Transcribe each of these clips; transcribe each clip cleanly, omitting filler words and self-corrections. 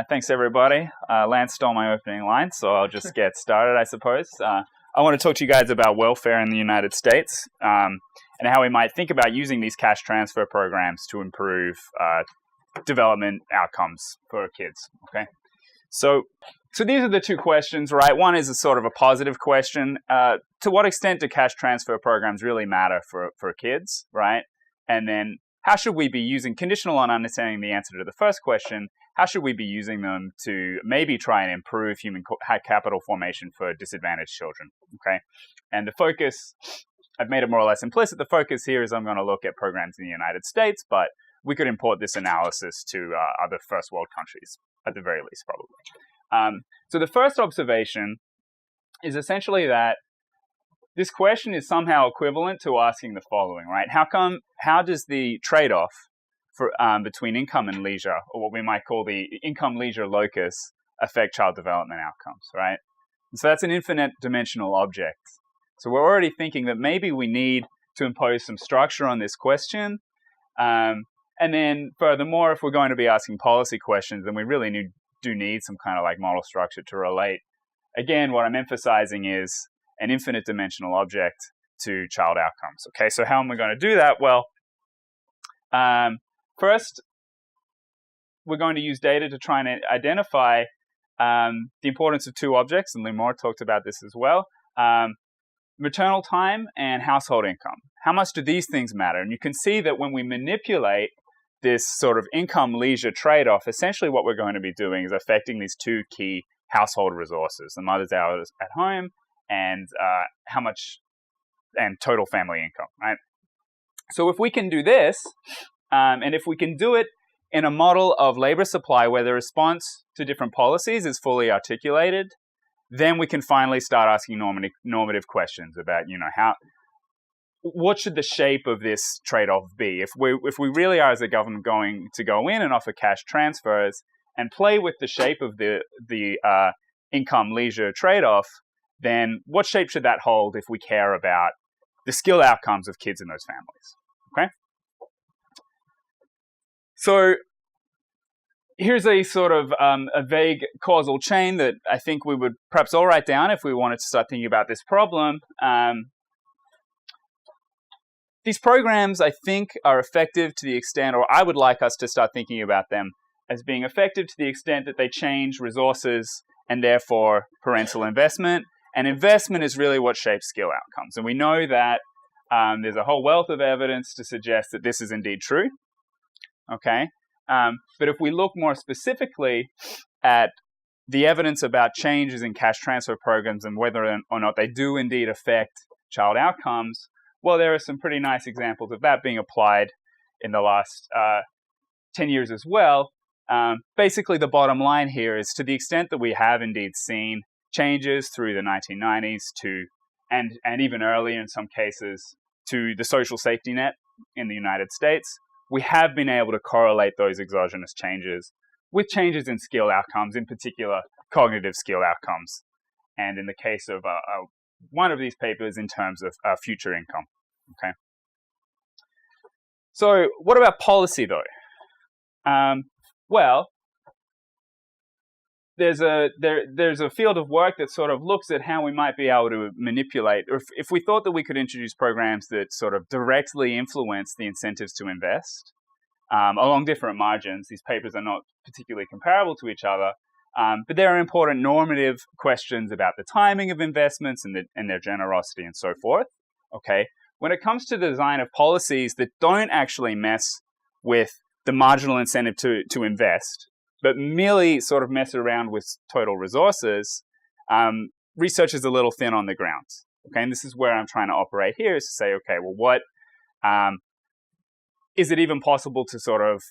Thanks, everybody. Lance stole my opening line, so I'll just get started, I suppose. I want to talk to you guys about welfare in the United States and how we might think about using these cash transfer programs to improve development outcomes for kids. Okay, so these are the two questions, right? One is a sort of a positive question. To what extent do cash transfer programs really matter for kids, right? And then how should we be using, conditional on understanding the answer to the first question, how should we be using them to maybe try and improve human capital formation for disadvantaged children, okay? And the focus, I've made it more or less implicit, the focus here is I'm going to look at programs in the United States, but we could import this analysis to other first world countries, at the very least, probably. So the first observation is essentially that this question is somehow equivalent to asking the following, right? How does the trade-off for between income and leisure, or what we might call the income-leisure locus, affect child development outcomes, right? And so that's an infinite dimensional object. So we're already thinking that maybe we need to impose some structure on this question. And then furthermore, if we're going to be asking policy questions, then we really do need some kind of like model structure to relate. Again, what I'm emphasizing is an infinite dimensional object to child outcomes. Okay, so how am I going to do that? Well, first, we're going to use data to try and identify the importance of two objects, and Limor talked about this as well. Maternal time and household income. How much do these things matter? And you can see that when we manipulate this sort of income-leisure trade-off, essentially what we're going to be doing is affecting these two key household resources, the mother's hours at home and how much, and total family income, right? So if we can do this, and if we can do it in a model of labor supply where the response to different policies is fully articulated, then we can finally start asking normative questions about, what should the shape of this trade-off be? If we really are, as a government, going to go in and offer cash transfers and play with the shape of the income-leisure trade-off, then what shape should that hold if we care about the skill outcomes of kids in those families? Okay? So here's a sort of a vague causal chain that I think we would perhaps all write down if we wanted to start thinking about this problem. These programs, I think, are effective to the extent, or I would like us to start thinking about them as being effective to the extent that they change resources and therefore parental investment. And investment is really what shapes skill outcomes. And we know that there's a whole wealth of evidence to suggest that this is indeed true. Okay, but if we look more specifically at the evidence about changes in cash transfer programs and whether or not they do indeed affect child outcomes, well, there are some pretty nice examples of that being applied in the last 10 years as well. Basically, the bottom line here is to the extent that we have indeed seen changes through the 1990s to, and even earlier in some cases, to the social safety net in the United States, we have been able to correlate those exogenous changes with changes in skill outcomes, in particular cognitive skill outcomes. And in the case of one of these papers, in terms of future income. Okay. So what about policy, though? Well, there's a field of work that sort of looks at how we might be able to manipulate, or if we thought that we could introduce programs that sort of directly influence the incentives to invest along different margins. These papers are not particularly comparable to each other, but there are important normative questions about the timing of investments and their generosity and so forth. Okay, when it comes to the design of policies that don't actually mess with the marginal incentive to invest, but merely sort of mess around with total resources, research is a little thin on the ground. Okay, and this is where I'm trying to operate here, is to say, okay, well, what is it even possible to sort of,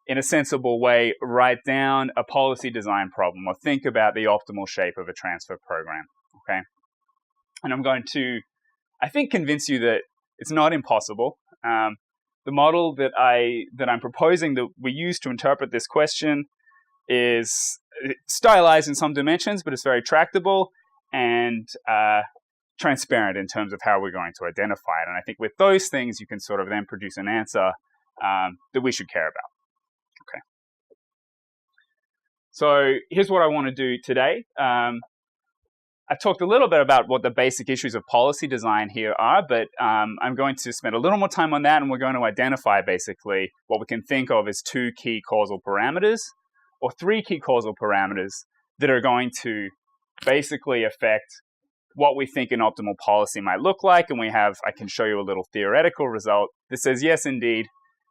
in a sensible way, write down a policy design problem or think about the optimal shape of a transfer program? Okay, and I'm going to, I think, convince you that it's not impossible. The model that I'm proposing that we use to interpret this question is stylized in some dimensions, but it's very tractable and transparent in terms of how we're going to identify it. And I think with those things, you can sort of then produce an answer that we should care about. Okay. So here's what I want to do today. I talked a little bit about what the basic issues of policy design here are, but I'm going to spend a little more time on that, and we're going to identify basically what we can think of as 2 key causal parameters, or 3 key causal parameters that are going to basically affect what we think an optimal policy might look like. And I can show you a little theoretical result that says, yes, indeed,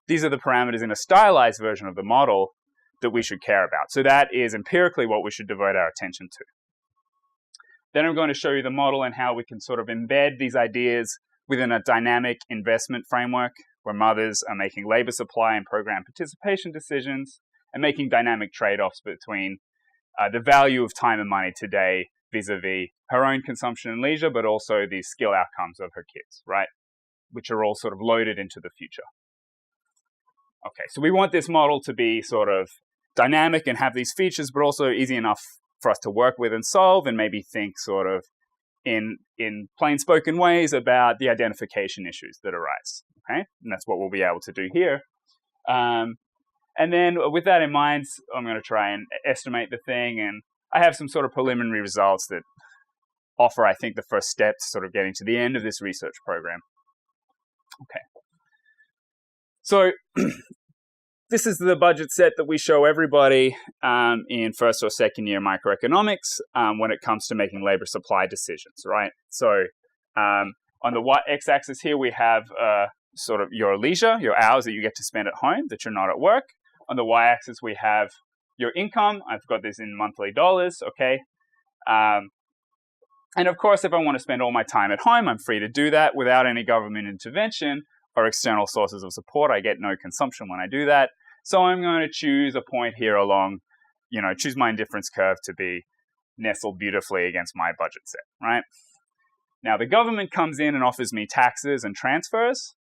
these are the parameters in a stylized version of the model that we should care about. So that is empirically what we should devote our attention to. Then I'm going to show you the model and how we can sort of embed these ideas within a dynamic investment framework where mothers are making labor supply and program participation decisions and making dynamic trade-offs between the value of time and money today vis-a-vis her own consumption and leisure, but also the skill outcomes of her kids, right? Which are all sort of loaded into the future. Okay, so we want this model to be sort of dynamic and have these features, but also easy enough for us to work with and solve, and maybe think sort of in plain spoken ways about the identification issues that arise. Okay, and that's what we'll be able to do here. And then with that in mind, I'm going to try and estimate the thing, and I have some sort of preliminary results that offer, I think, the first steps sort of getting to the end of this research program. Okay. So this is the budget set that we show everybody in first or second year microeconomics when it comes to making labor supply decisions, right? So on the x-axis here, we have sort of your leisure, your hours that you get to spend at home, that you're not at work. On the y-axis, we have your income. I've got this in monthly dollars, okay? And of course, if I want to spend all my time at home, I'm free to do that without any government intervention or external sources of support. I get no consumption when I do that. So I'm going to choose a point here along, choose my indifference curve to be nestled beautifully against my budget set, right? Now, the government comes in and offers me taxes and transfers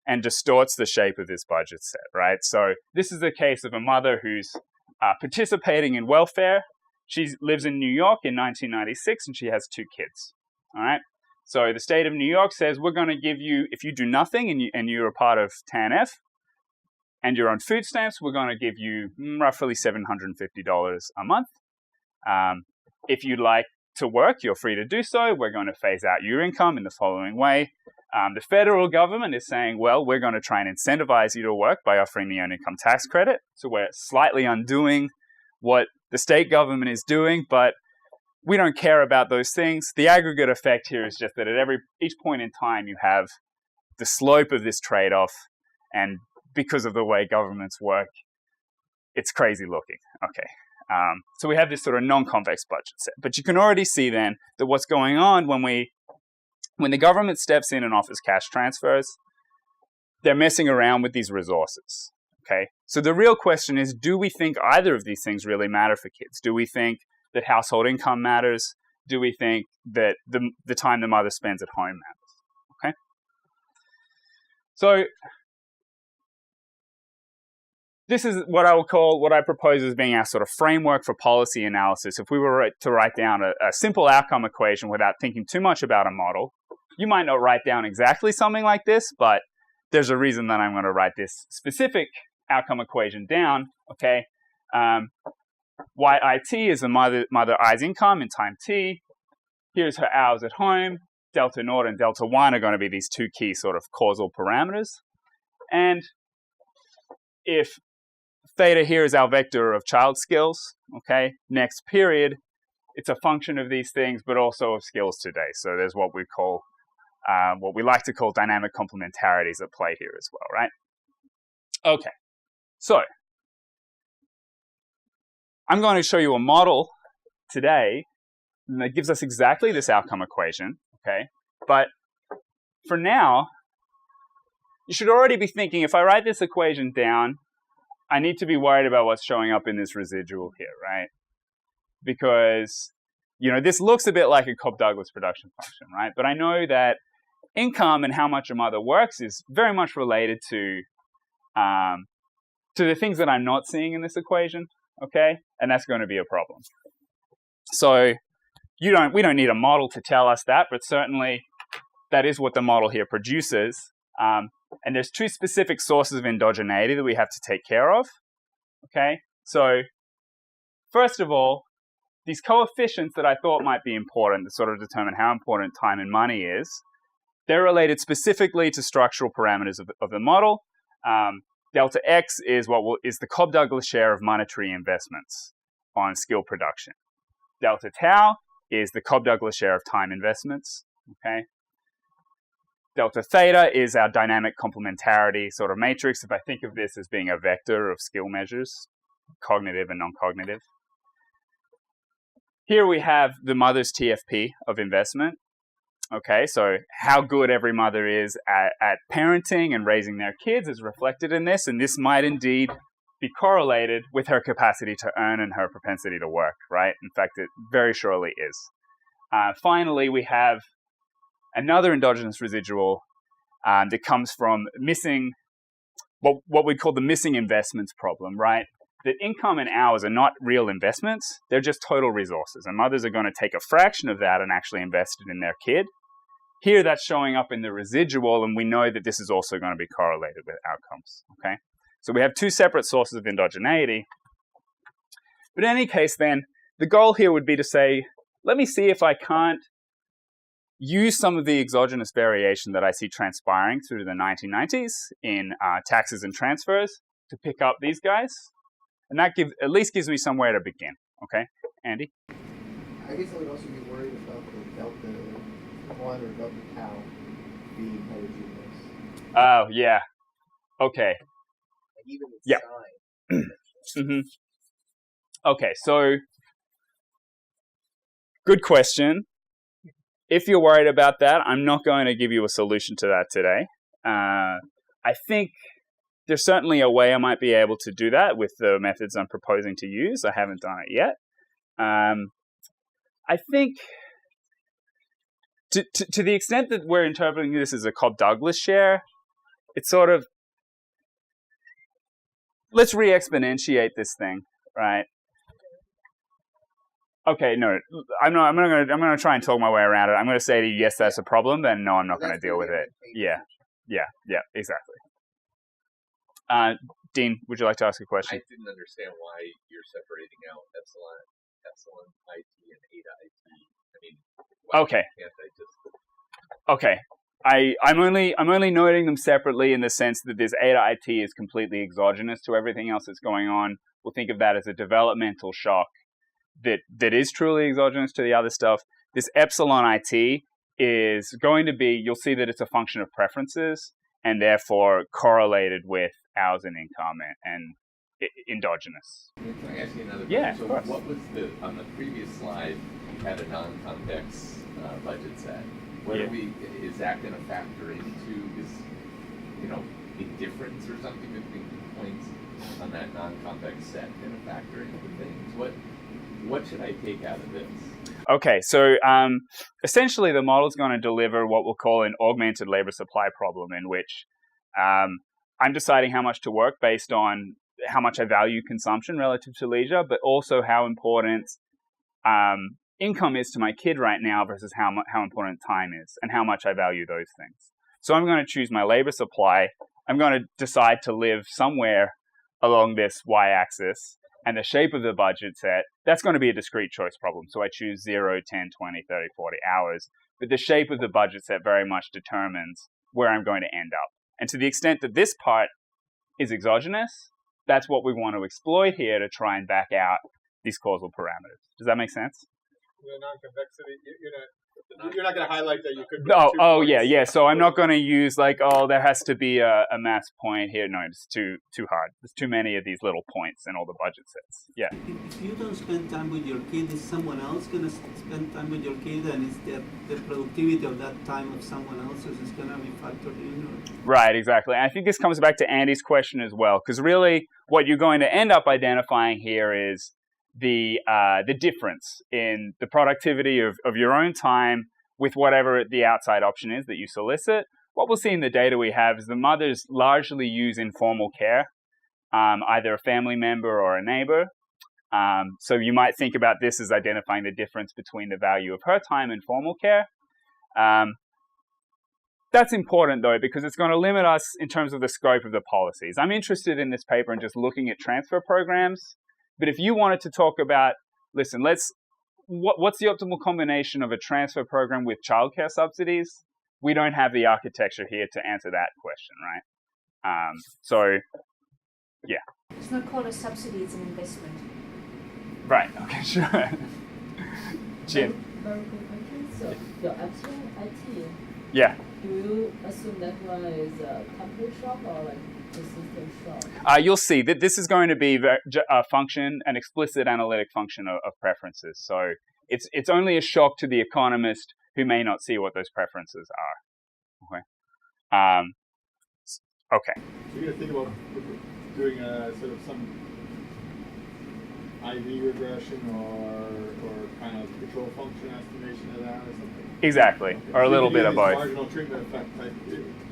and distorts the shape of this budget set, right? So this is a case of a mother who's participating in welfare. She lives in New York in 1996, and she has 2 kids, all right? So the state of New York says, we're going to give you, if you do nothing and you're a part of TANF and you're on food stamps, we're going to give you roughly $750 a month. If you'd like to work, you're free to do so. We're going to phase out your income in the following way. The federal government is saying, well, we're going to try and incentivize you to work by offering the earned income tax credit. So we're slightly undoing what the state government is doing, but we don't care about those things. The aggregate effect here is just that at each point in time, you have the slope of this trade-off, and because of the way governments work, it's crazy looking. Okay, so we have this sort of non-convex budget set, but you can already see then that what's going on when the government steps in and offers cash transfers, they're messing around with these resources. Okay, so the real question is, do we think either of these things really matter for kids? Do we think that household income matters? Do we think that the time the mother spends at home matters? Okay, so this is what I propose as being our sort of framework for policy analysis. If we were to write down a simple outcome equation without thinking too much about a model, you might not write down exactly something like this, but there's a reason that I'm going to write this specific outcome equation down, okay? YIT is the mother I's income in time t. Here's her hours at home. Delta naught and delta 1 are going to be these 2 key sort of causal parameters. And if theta here is our vector of child skills, okay, next period, it's a function of these things, but also of skills today. So there's what we like to call dynamic complementarities at play here as well, right? Okay, so I'm going to show you a model today that gives us exactly this outcome equation, okay? But for now, you should already be thinking, if I write this equation down, I need to be worried about what's showing up in this residual here, right? Because, this looks a bit like a Cobb-Douglas production function, right? But I know that income and how much a mother works is very much related to the things that I'm not seeing in this equation, okay? And that's going to be a problem. So we don't need a model to tell us that, but certainly that is what the model here produces. And there's 2 specific sources of endogeneity that we have to take care of, okay? So first of all, these coefficients that I thought might be important to sort of determine how important time and money is, they're related specifically to structural parameters of the model. Delta X is is the Cobb-Douglas share of monetary investments on skill production. Delta Tau is the Cobb-Douglas share of time investments. Okay. Delta Theta is our dynamic complementarity sort of matrix. If I think of this as being a vector of skill measures, cognitive and non-cognitive. Here we have the mother's TFP of investment. Okay, so how good every mother is at parenting and raising their kids is reflected in this, and this might indeed be correlated with her capacity to earn and her propensity to work, right? In fact, it very surely is. Finally, we have another endogenous residual that comes from missing, what we call the missing investments problem, right? That income and hours are not real investments, they're just total resources. And mothers are going to take a fraction of that and actually invest it in their kid. Here that's showing up in the residual, and we know that this is also going to be correlated with outcomes, okay? So we have two separate sources of endogeneity. But in any case then, the goal here would be to say, let me see if I can't use some of the exogenous variation that I see transpiring through the 1990s in taxes and transfers to pick up these guys. And that at least gives me somewhere to begin, okay? Andy? I guess I would also be worried about the delta 1 or delta tau being heterogeneous. Oh, yeah. Okay. Like even the sign. Mm-hmm. Okay, so good question. If you're worried about that, I'm not going to give you a solution to that today. I think there's certainly a way I might be able to do that with the methods I'm proposing to use. I haven't done it yet. I think to the extent that we're interpreting this as a Cobb-Douglas share, it's sort of, let's re-exponentiate this thing, right? Okay, no, I'm going to try and talk my way around it. I'm going to say to you, yes, that's a problem. Then no, I'm not going to deal with it. Yeah, exactly. Dean, would you like to ask a question? I didn't understand why you're separating out epsilon IT and eta IT. I mean, why okay. Can't I just? Okay. I'm only noting them separately in the sense that this eta IT is completely exogenous to everything else that's going on. We'll think of that as a developmental shock that is truly exogenous to the other stuff. This epsilon IT is going to be, you'll see that it's a function of preferences and therefore correlated with hours and income and endogenous. Can I ask you another question? Yeah, so of course. What was on the previous slide, you had a non-convex budget set. Is that going to factor into a difference or something between the points on that non-convex set going to factor into things? What should I take out of this? Okay, so essentially the model is going to deliver what we'll call an augmented labor supply problem in which I'm deciding how much to work based on how much I value consumption relative to leisure, but also how important income is to my kid right now versus how important time is and how much I value those things. So I'm going to choose my labor supply. I'm going to decide to live somewhere along this y-axis. And the shape of the budget set, that's going to be a discrete choice problem. So I choose 0, 10, 20, 30, 40 hours. But the shape of the budget set very much determines where I'm going to end up. And to the extent that this part is exogenous, that's what we want to exploit here to try and back out these causal parameters. Does that make sense? The non-convexity, you're not going to highlight that you could. Yeah. So I'm not going to use there has to be a mass point here. No, it's too hard. There's too many of these little points in all the budget sets. Yeah. If you don't spend time with your kid, is someone else going to spend time with your kid, and is the productivity of that time of someone else's is going to be factored in? Right, exactly. And I think this comes back to Andy's question as well, because really what you're going to end up identifying here is the difference in the productivity of your own time with whatever the outside option is that you solicit. What we'll see in the data we have is the mothers largely use informal care, either a family member or a neighbor. So you might think about this as identifying the difference between the value of her time and formal care. That's important, though, because it's going to limit us in terms of the scope of the policies. I'm interested in this paper in just looking at transfer programs But if you wanted to talk about, listen, what's the optimal combination of a transfer program with childcare subsidies? We don't have the architecture here to answer that question, right? So, yeah. It's not called a subsidy, it's an investment. Right, okay, sure. Jin. Very quick question. So your upstream IT, Yeah. do you assume that one is a template shop or like a system shop? You'll see that this is going to be a function, an explicit analytic function of preferences. So it's only a shock to the economist who may not see what those preferences are. Okay. Okay. So you're gonna think about doing sort of some IV regression or kind of control function estimation of that or something. Exactly, Okay. or a So little you bit can of use both. Marginal treatment effect type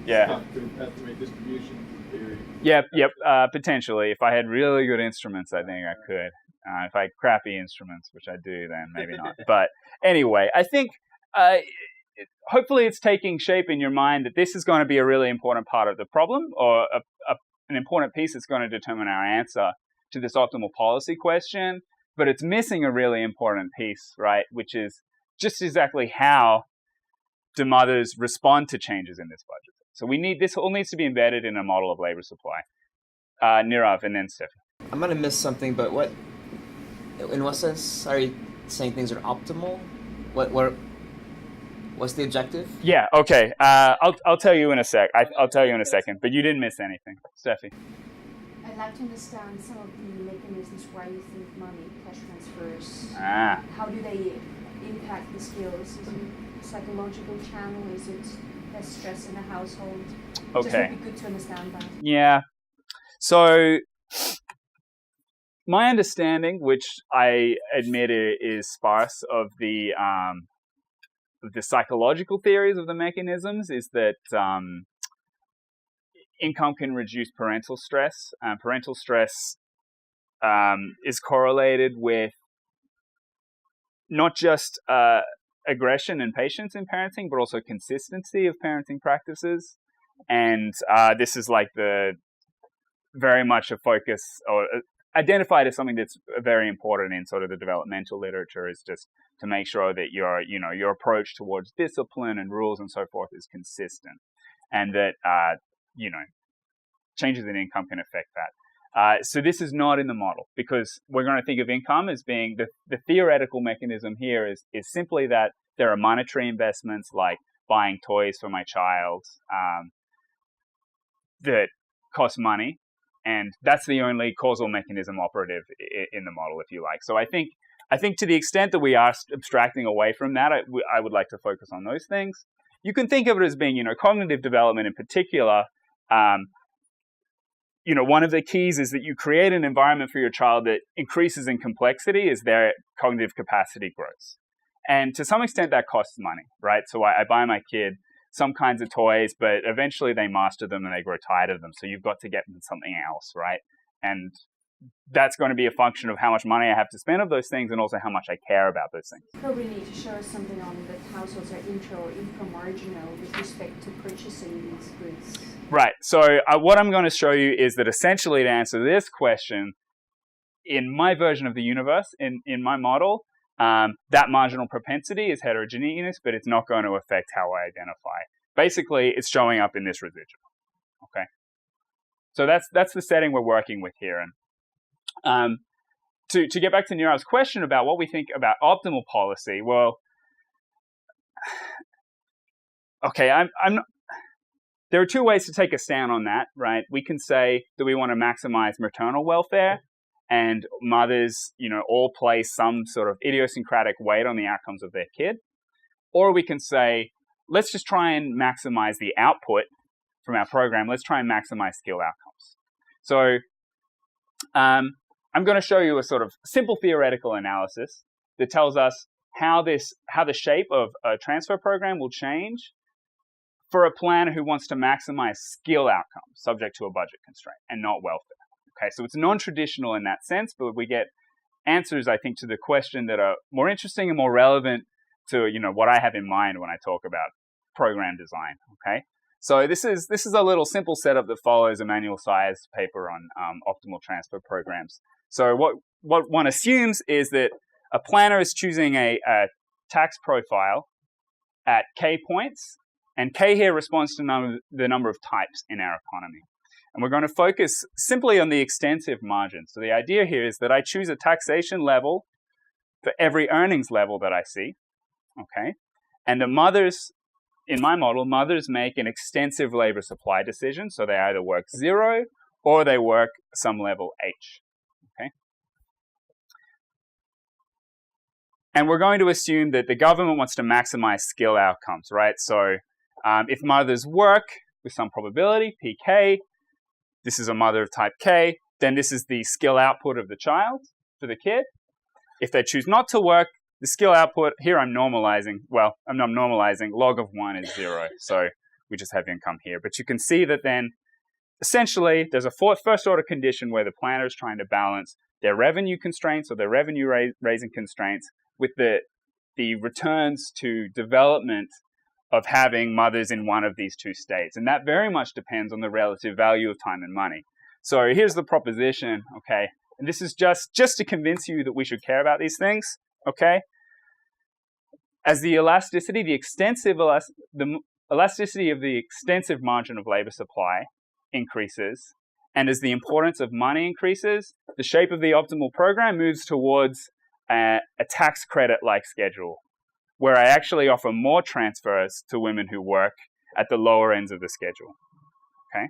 Yeah. stuff to estimate distribution theory. Yep. Potentially. If I had really good instruments, I think I could. If I had crappy instruments, which I do, then maybe not. But anyway, I think hopefully it's taking shape in your mind that this is going to be a really important part of the problem, or an important piece that's going to determine our answer to this optimal policy question. But it's missing a really important piece, right? Which is just exactly how do mothers respond to changes in this budget. So this all needs to be embedded in a model of labor supply. Nirav and then Stefan. I'm gonna miss something, but in what sense are you saying things are optimal? What's the objective? Yeah. Okay. I'll tell you in a sec. I'll tell you in a second. But you didn't miss anything, Steffi. I'd like to understand some of the mechanisms why you think money, cash transfers, Ah. how do they impact the skills? Is it psychological channel? Is it less stress in the household? Okay. Just would be good to understand that. Yeah. So my understanding, which I admit is sparse, of the psychological theories of the mechanisms, is that income can reduce parental stress. Parental stress is correlated with not just aggression and patience in parenting, but also consistency of parenting practices. And this is like very much a focus, or identified as something that's very important in sort of the developmental literature, is just to make sure that your approach towards discipline and rules and so forth is consistent, and that changes in income can affect that. So this is not in the model, because we're going to think of income as being the theoretical mechanism here is simply that there are monetary investments like buying toys for my child that cost money, and that's the only causal mechanism operative in the model, if you like. So I think to the extent that we are abstracting away from that, I would like to focus on those things. You can think of it as being, cognitive development in particular. One of the keys is that you create an environment for your child that increases in complexity as their cognitive capacity grows. And to some extent that costs money, right? So I buy my kid some kinds of toys, but eventually they master them and they grow tired of them. So you've got to get them something else, right? And that's going to be a function of how much money I have to spend on those things, and also how much I care about those things. Probably need to show us something on that households are intra or infra-marginal with respect to purchasing these goods. Right. So what I'm going to show you is that essentially, to answer this question, in my version of the universe, in my model, that marginal propensity is heterogeneous, but it's not going to affect how I identify. Basically, it's showing up in this residual. Okay. So that's the setting we're working with here. And to get back to Nirav's question about what we think about optimal policy, well, okay, I'm not. There are two ways to take a stand on that, right? We can say that we want to maximize maternal welfare, and mothers, all place some sort of idiosyncratic weight on the outcomes of their kid. Or we can say, let's just try and maximize the output from our program. Let's try and maximize skill outcomes. So I'm going to show you a sort of simple theoretical analysis that tells us how the shape of a transfer program will change for a planner who wants to maximize skill outcomes subject to a budget constraint and not welfare. Okay, so it's non-traditional in that sense, but we get answers, I think, to the question that are more interesting and more relevant to what I have in mind when I talk about program design. Okay, So this is a little simple setup that follows Emmanuel Sayer's paper on optimal transfer programs. So what one assumes is that a planner is choosing a tax profile at K points, and K here responds to the number of types in our economy. And we're going to focus simply on the extensive margin. So the idea here is that I choose a taxation level for every earnings level that I see, okay? And the mothers, in my model, mothers make an extensive labor supply decision. So they either work 0 or they work some level H, okay? And we're going to assume that the government wants to maximize skill outcomes, right? So if mothers work with some probability, PK, this is a mother of type K, then this is the skill output of the child for the kid. If they choose not to work, the skill output, here I'm normalizing, well, I'm not normalizing, log of 1 is 0, so we just have income here. But you can see that then, essentially, there's a first order condition where the planner is trying to balance their revenue constraints or their revenue raising constraints with the returns to development of having mothers in one of these two states. And that very much depends on the relative value of time and money. So here's the proposition, okay? And this is just to convince you that we should care about these things, okay? As the elasticity, the elasticity of the extensive margin of labor supply increases, and as the importance of money increases, the shape of the optimal program moves towards a tax credit-like schedule, where I actually offer more transfers to women who work at the lower ends of the schedule, okay?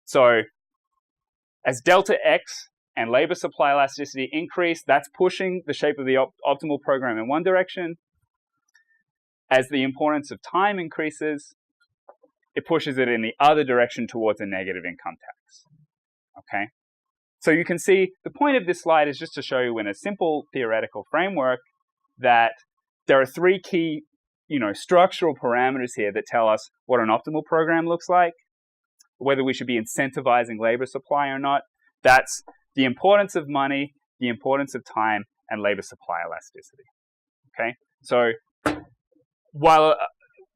So as delta X and labor supply elasticity increase, that's pushing the shape of the optimal program in one direction. As the importance of time increases, it pushes it in the other direction towards a negative income tax, okay? So you can see the point of this slide is just to show you in a simple theoretical framework that there are 3 key, structural parameters here that tell us what an optimal program looks like, whether we should be incentivizing labor supply or not. That's the importance of money, the importance of time, and labor supply elasticity, okay? So while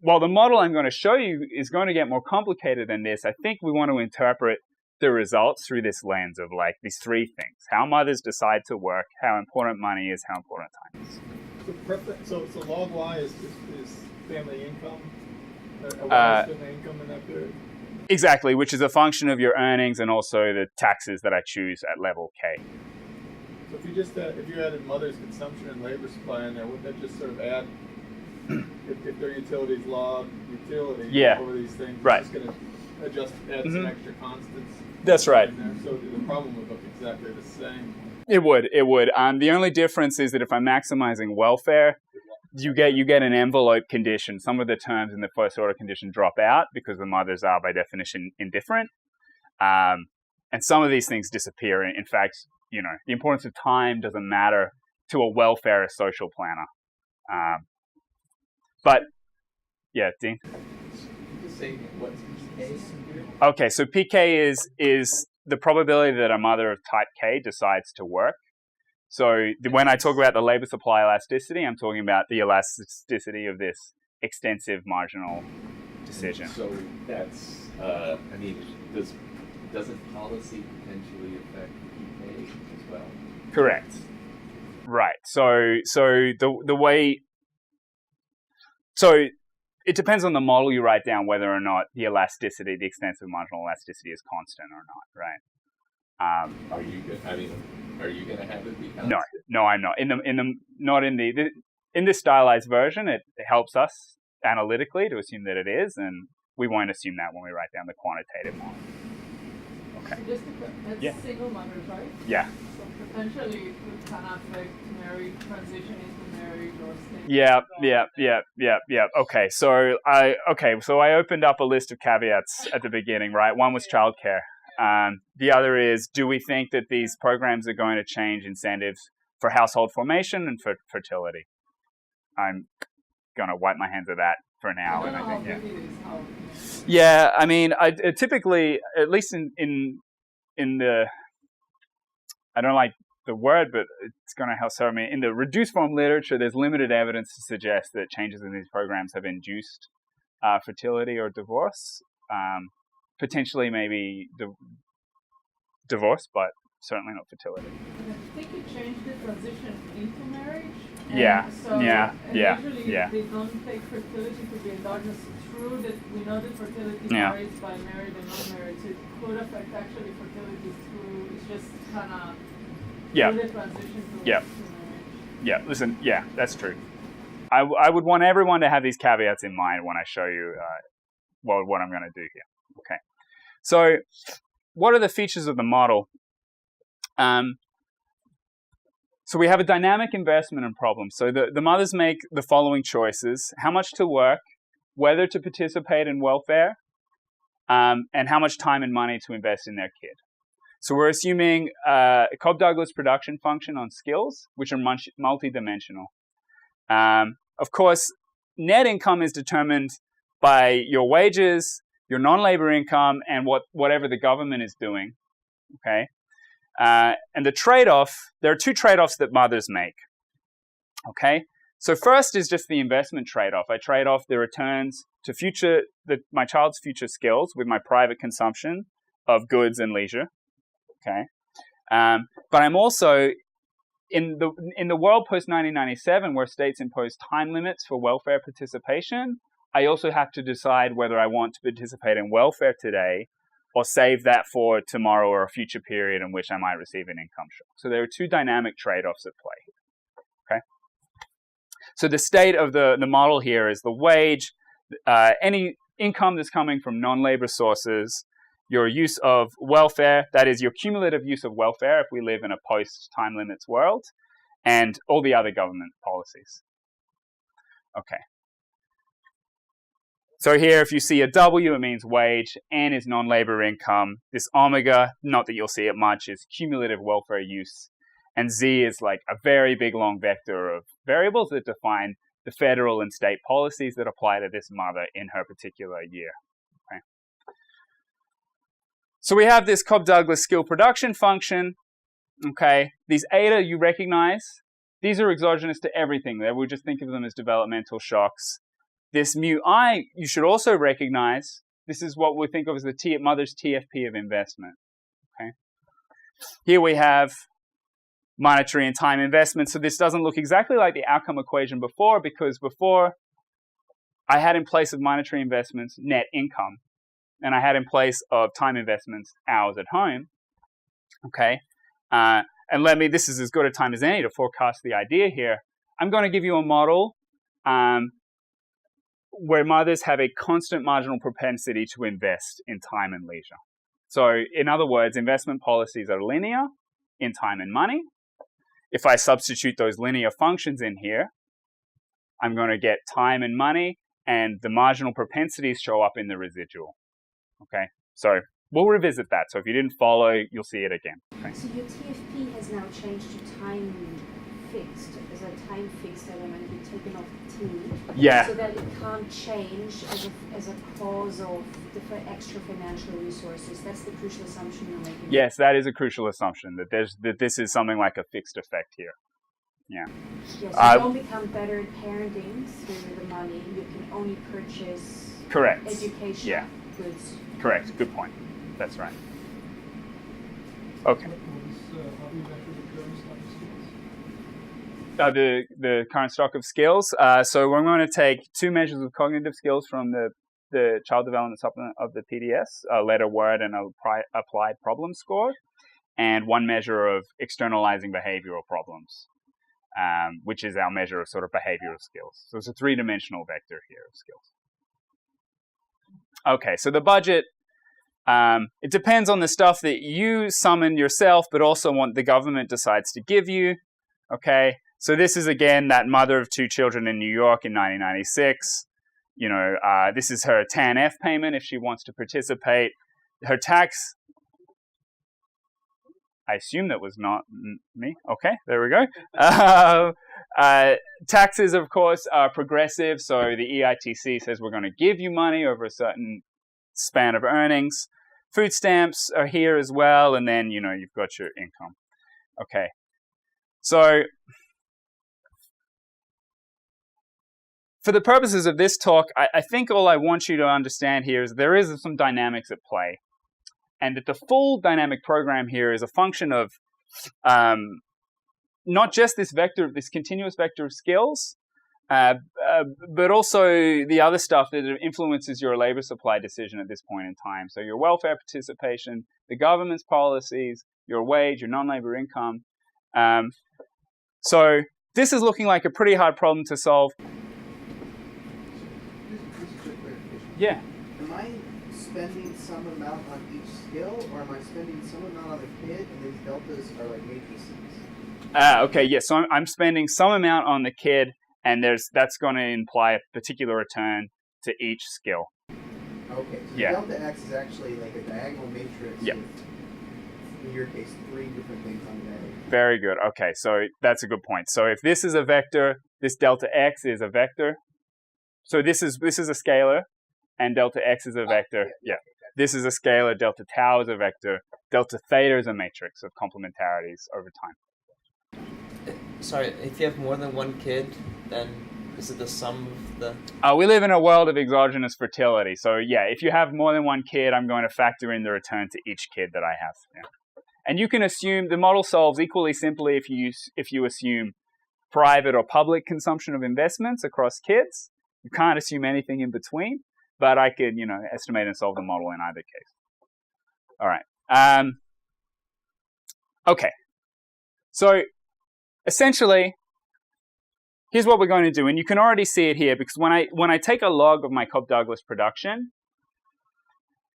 the model I'm going to show you is going to get more complicated than this, I think we want to interpret the results through this lens of like these 3 things: how mothers decide to work, how important money is, how important time is. So log Y is family income? Y is family income in that period? Exactly, which is a function of your earnings and also the taxes that I choose at level K. So if you added mother's consumption and labor supply in there, wouldn't that just sort of add, if their utilities log utility over these things, right, it's just going to add some extra constants? That's right. So the problem would look exactly the same. It would. The only difference is that if I'm maximizing welfare, you get an envelope condition. Some of the terms in the first order condition drop out because the mothers are by definition indifferent. And some of these things disappear. In fact, the importance of time doesn't matter to a welfare or social planner. But, yeah, Dean? Okay, so PK is the probability that a mother of type K decides to work. So when I talk about the labor supply elasticity, I'm talking about the elasticity of this extensive marginal decision. So that's, doesn't policy potentially affect PK as well? Correct. Right. So the way, so it depends on the model you write down whether or not the elasticity, the extensive marginal elasticity, is constant or not, right? Are you going to have it be constant? No, I'm not. In this stylized version, it helps us analytically to assume that it is, and we won't assume that when we write down the quantitative model. Okay. So that's single mothers, right? Yeah. So potentially it can affect married, transition into marriage or staying. Yeah. Okay. So I opened up a list of caveats at the beginning, right? One was childcare. The other is, do we think that these programs are going to change incentives for household formation and for fertility? I'm going to wipe my hands of that for now. I don't know how big it is. Yeah, I mean, I typically, at least in the, I don't like the word, but it's going to help. So, I mean, in the reduced form literature, there's limited evidence to suggest that changes in these programs have induced fertility or divorce. Potentially maybe divorce, but certainly not fertility. I think you changed the transition into marriage. Yeah, so, yeah, and yeah, usually yeah. they don't take fertility to be endogenous. True that we know that fertility Yeah. varies by married and non-married, so it could affect actually fertility through, it's just kind of Yeah. through the transition to, Yeah. to marriage. Yeah, listen, yeah, that's true. I would want everyone to have these caveats in mind when I show you what I'm going to do here. Okay. So what are the features of the model? So we have a dynamic investment and problem. So the mothers make the following choices: how much to work, whether to participate in welfare, and how much time and money to invest in their kid. So we're assuming a Cobb-Douglas production function on skills, which are multidimensional. Of course, net income is determined by your wages, your non-labor income, and whatever the government is doing. Okay, and the trade-off, there are two trade-offs that mothers make. Okay, so first is just the investment trade-off. I trade off the returns to my child's future skills with my private consumption of goods and leisure. Okay, but I'm also in the world post 1997, where states impose time limits for welfare participation. I also have to decide whether I want to participate in welfare today or save that for tomorrow or a future period in which I might receive an income shock. So there are two dynamic trade-offs at play here. Okay. So the state of the model here is the wage, any income that's coming from non-labor sources, your use of welfare, that is your cumulative use of welfare if we live in a post-time limits world, and all the other government policies. Okay. So here, if you see a W, it means wage. N is non-labor income. This omega, not that you'll see it much, is cumulative welfare use. And Z is like a very big, long vector of variables that define the federal and state policies that apply to this mother in her particular year. Okay. So we have this Cobb-Douglas skill production function. Okay, these eta you recognize. These are exogenous to everything. We'll just think of them as developmental shocks. This mu I you should also recognize. This is what we think of as the mother's TFP of investment. Okay, here we have monetary and time investment. So this doesn't look exactly like the outcome equation before, because before I had in place of monetary investments net income, and I had in place of time investments hours at home. Okay, and this is as good a time as any to forecast the idea here. I'm going to give you a model where mothers have a constant marginal propensity to invest in time and leisure. So in other words, investment policies are linear in time and money. If I substitute those linear functions in here, I'm going to get time and money, and the marginal propensities show up in the residual. Okay, so we'll revisit that. So if you didn't follow, you'll see it again. Okay. So your TFP has now changed to time fixed, as a time fixed element, you've taken off T. Yeah. So that it can't change as a cause of the extra financial resources. That's the crucial assumption you're making. Yes, that is a crucial assumption, that this is something like a fixed effect here. Yeah. Yes, you don't become better at parenting through the money. You can only purchase correct. Education goods. Correct. Good point. That's right. Okay. The current stock of skills. So we're going to take two measures of cognitive skills from the Child Development Supplement of the PDS, letter, word, and applied problem score, and one measure of externalizing behavioral problems, which is our measure of sort of behavioral skills. So it's a three-dimensional vector here of skills. Okay, so the budget, it depends on the stuff that you summon yourself, but also what the government decides to give you. Okay, so this is again that mother of two children in New York in 1996. You know, this is her TANF payment if she wants to participate. Her tax, I assume that was not me. Okay, there we go. Taxes, of course, are progressive. So the EITC says we're going to give you money over a certain span of earnings. Food stamps are here as well. And then, you know, you've got your income. Okay. So for the purposes of this talk, I think all I want you to understand here is there is some dynamics at play. And that the full dynamic program here is a function of not just this continuous vector of skills, but also the other stuff that influences your labor supply decision at this point in time. So your welfare participation, the government's policies, your wage, your non-labor income. So this is looking like a pretty hard problem to solve. Just a quick clarification. Yeah. Am I spending some amount on each skill, or am I spending some amount on the kid, and these deltas are like matrices? Okay, yes. So I'm spending some amount on the kid, and that's going to imply a particular return to each skill. Okay, so yeah. delta x is actually like a diagonal matrix yep. with, in your case, 3 different things on the diagonal. Very good. Okay, so that's a good point. So if this is a vector, this delta x is a vector. So this is a scalar, and delta x is a vector. Yeah. This is a scalar, delta tau is a vector, delta theta is a matrix of complementarities over time. Sorry, if you have more than one kid, then is it the sum of the... We live in a world of exogenous fertility. So yeah, if you have more than one kid, I'm going to factor in the return to each kid that I have. Yeah. And you can assume the model solves equally simply if you assume private or public consumption of investments across kids. You can't assume anything in between, but I could, estimate and solve the model in either case. All right. Okay. So essentially, here's what we're going to do, and you can already see it here because when I take a log of my Cobb-Douglas production,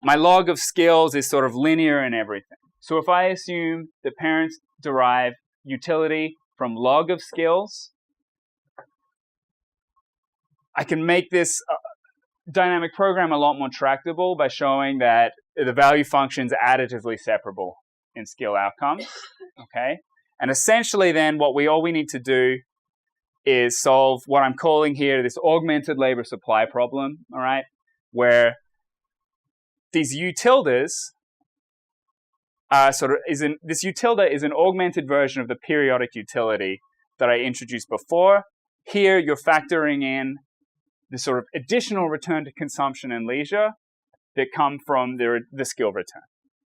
my log of skills is sort of linear in everything. So if I assume that parents derive utility from log of skills, I can make this dynamic program a lot more tractable by showing that the value function's additively separable in skill outcomes. Okay, and essentially then all we need to do is solve what I'm calling here this augmented labor supply problem. All right, where these U tildes this U tilde is an augmented version of the periodic utility that I introduced before. Here you're factoring in the sort of additional return to consumption and leisure that come from the skill return,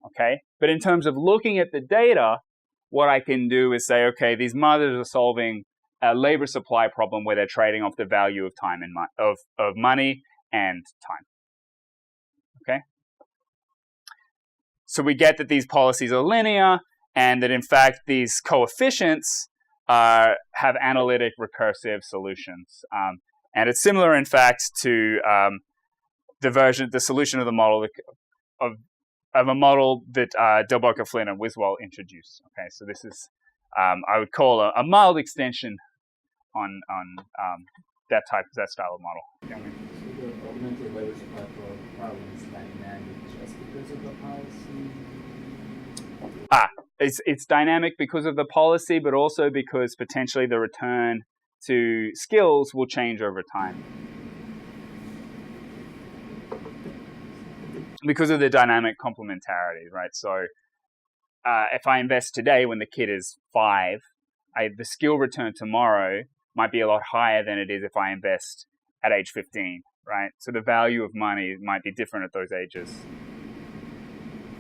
okay? But in terms of looking at the data, what I can do is say, okay, these mothers are solving a labor supply problem where they're trading off the value of time and of money and time, okay? So we get that these policies are linear and that, in fact, these coefficients have analytic recursive solutions. And it's similar, in fact, to the solution of the model of a model that Delboca, Flynn, and Wiswall introduced. Okay, so this is I would call a mild extension on that style of model. Yeah. So the augmented labor supply problem is dynamic just because of the policy. It's dynamic because of the policy, but also because potentially the return to skills will change over time. Because of the dynamic complementarity, right? So if I invest today when the kid is 5, the skill return tomorrow might be a lot higher than it is if I invest at age 15, right? So the value of money might be different at those ages.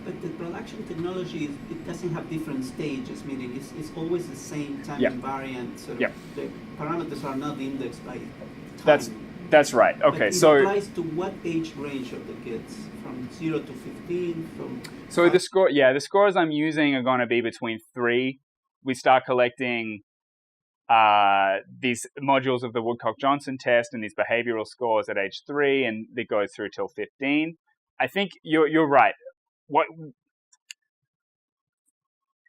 But the production technology, it doesn't have different stages, meaning it's always the same time yep. invariant. Sort of yep. The parameters are not indexed by time. That's right. Okay, but it so applies to what age range of the kids? From 0 to 15? So the scores I'm using are going to be between 3. We start collecting these modules of the Woodcock-Johnson test and these behavioral scores at age 3, and it goes through till 15. I think you're right.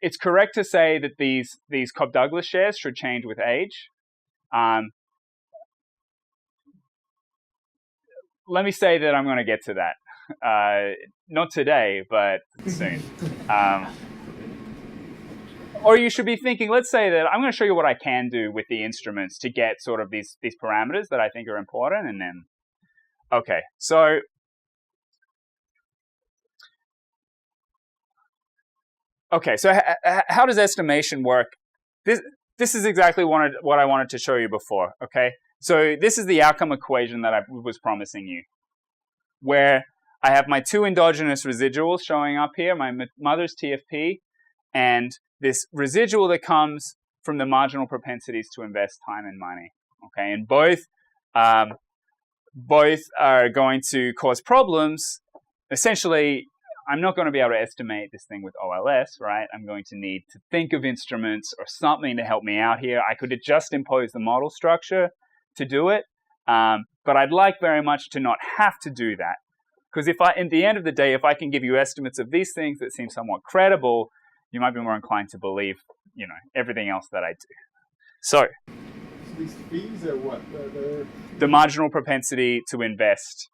It's correct to say that these Cobb-Douglas shares should change with age. Let me say that I'm going to get to that. Not today, but soon. Or you should be thinking, let's say that I'm going to show you what I can do with the instruments to get sort of these parameters that I think are important, and then, okay, so how does estimation work? This is exactly what I wanted to show you before, okay? So this is the outcome equation that I was promising you, where I have my two endogenous residuals showing up here, my mother's TFP, and this residual that comes from the marginal propensities to invest time and money. Okay, and both are going to cause problems. Essentially, I'm not going to be able to estimate this thing with OLS, right? I'm going to need to think of instruments or something to help me out here. I could just impose the model structure to do it, but I'd like very much to not have to do that. Because if at the end of the day, if I can give you estimates of these things that seem somewhat credible, you might be more inclined to believe, everything else that I do. So these fees are what? The marginal propensity to invest.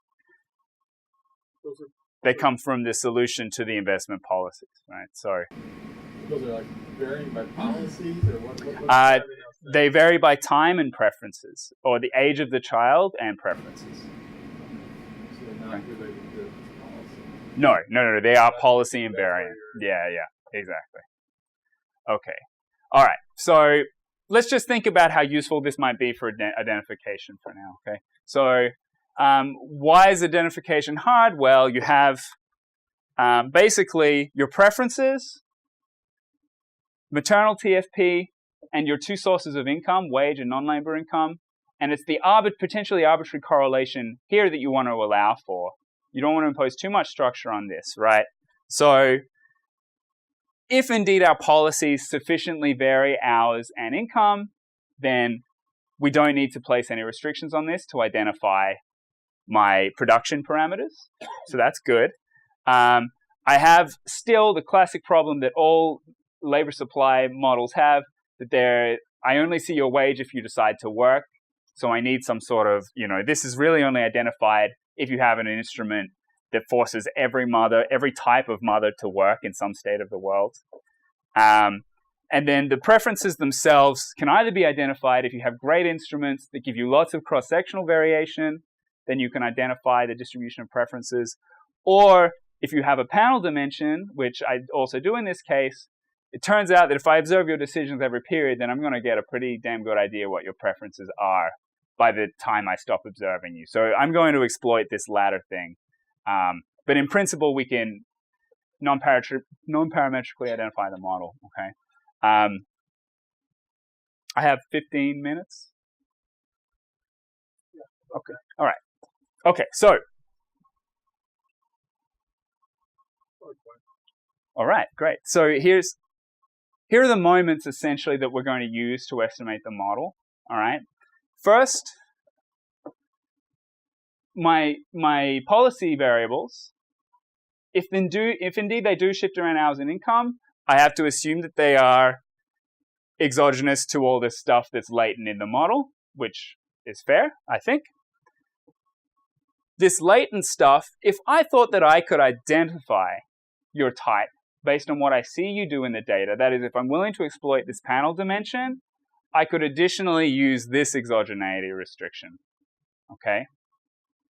They come from the solution to the investment policies, right? So those are like varying by policies, or what they vary by time and preferences, or the age of the child and preferences. So they're not related to policy. No. They are policy invariant. Yeah, exactly. Okay. All right. So let's just think about how useful this might be for identification for now. Okay. So why is identification hard? Well, you have basically your preferences, maternal TFP, and your two sources of income, wage and non-labor income. And it's the potentially arbitrary correlation here that you want to allow for. You don't want to impose too much structure on this, right? So if indeed our policies sufficiently vary hours and income, then we don't need to place any restrictions on this to identify my production parameters. So that's good. I have still the classic problem that all labor supply models have, that I only see your wage if you decide to work. So I need some sort of, this is really only identified if you have an instrument that forces every type of mother to work in some state of the world. And then the preferences themselves can either be identified if you have great instruments that give you lots of cross-sectional variation, then you can identify the distribution of preferences. Or if you have a panel dimension, which I also do in this case, it turns out that if I observe your decisions every period, then I'm going to get a pretty damn good idea what your preferences are by the time I stop observing you. So I'm going to exploit this latter thing. But in principle, we can non-parametrically identify the model. Okay. I have 15 minutes. Okay. All right. Okay. So. All right. Great. So here are the moments essentially that we're going to use to estimate the model. All right. First, my policy variables, if indeed they do shift around hours and income, I have to assume that they are exogenous to all this stuff that's latent in the model, which is fair, I think. This latent stuff, if I thought that I could identify your type based on what I see you do in the data, that is, if I'm willing to exploit this panel dimension, I could additionally use this exogeneity restriction. Okay?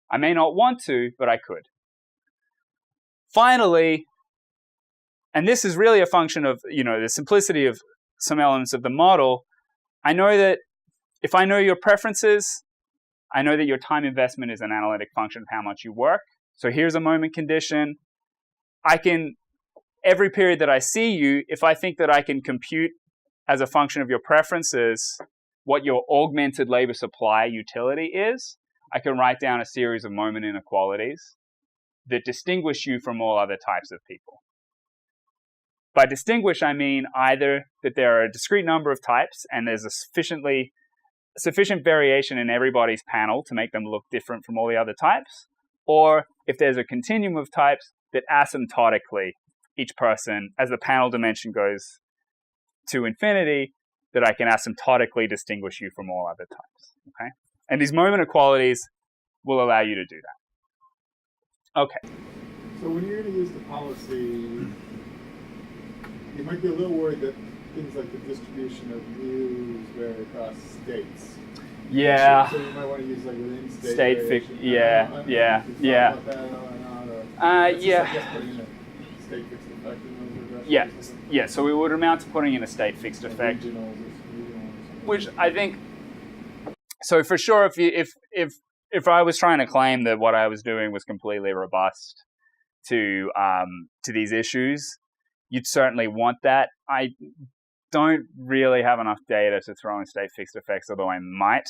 I may not want to, but I could. Finally, and this is really a function of, the simplicity of some elements of the model, I know that if I know your preferences, I know that your time investment is an analytic function of how much you work. So here's a moment condition. Every period that I see you, if I think that I can compute as a function of your preferences what your augmented labor supply utility is, I can write down a series of moment inequalities that distinguish you from all other types of people. By distinguish, I mean either that there are a discrete number of types and there's a sufficient variation in everybody's panel to make them look different from all the other types, or if there's a continuum of types that asymptotically each person, as the panel dimension goes to infinity, that I can asymptotically distinguish you from all other types. Okay? And these moment equalities will allow you to do that. Okay. So when you're going to use the policy, you might be a little worried that things like the distribution of views vary across states. Yeah. So you might want to use like within state. Yeah. About that or not, yeah. Putting in a state fixed effect in those Yes. Yeah. So we would amount to putting in a state fixed effect, which I think So for sure, if I was trying to claim that what I was doing was completely robust to these issues, you'd certainly want that. I don't really have enough data to throw in state fixed effects, although I might.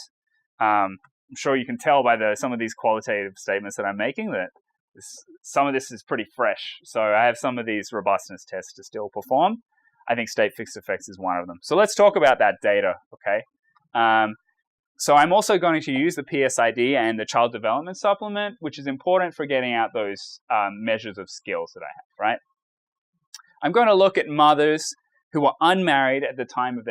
I'm sure you can tell by some of these qualitative statements that I'm making that some of this is pretty fresh. So I have some of these robustness tests to still perform. I think state fixed effects is one of them. So let's talk about that data, okay? So I'm also going to use the PSID and the Child Development Supplement, which is important for getting out those measures of skills that I have, right? I'm going to look at mothers who were unmarried at the time of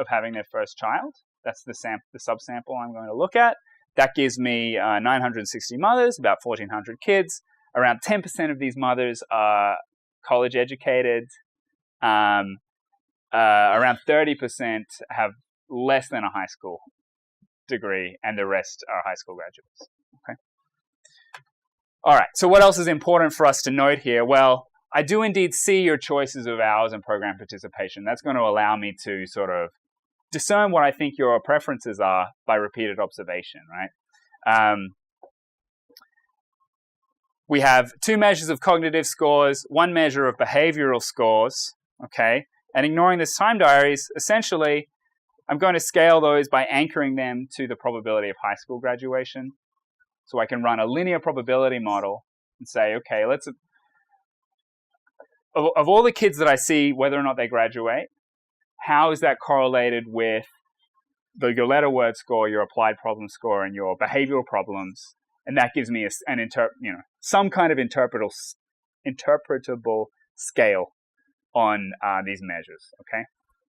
having their first child. That's the subsample I'm going to look at. That gives me 960 mothers, about 1,400 kids. Around 10% of these mothers are college educated. Around 30% have less than a high school degree, and the rest are high school graduates. Okay. All right, so what else is important for us to note here? Well, I do indeed see your choices of hours and program participation. That's going to allow me to sort of discern what I think your preferences are by repeated observation, right? We have 2 measures of cognitive scores, 1 measure of behavioral scores, okay? And ignoring this time diaries, essentially, I'm going to scale those by anchoring them to the probability of high school graduation. So I can run a linear probability model and say, okay, of all the kids that I see, whether or not they graduate, how is that correlated with your letter word score, your applied problem score, and your behavioral problems? And that gives me some kind of interpretable scale on these measures, okay?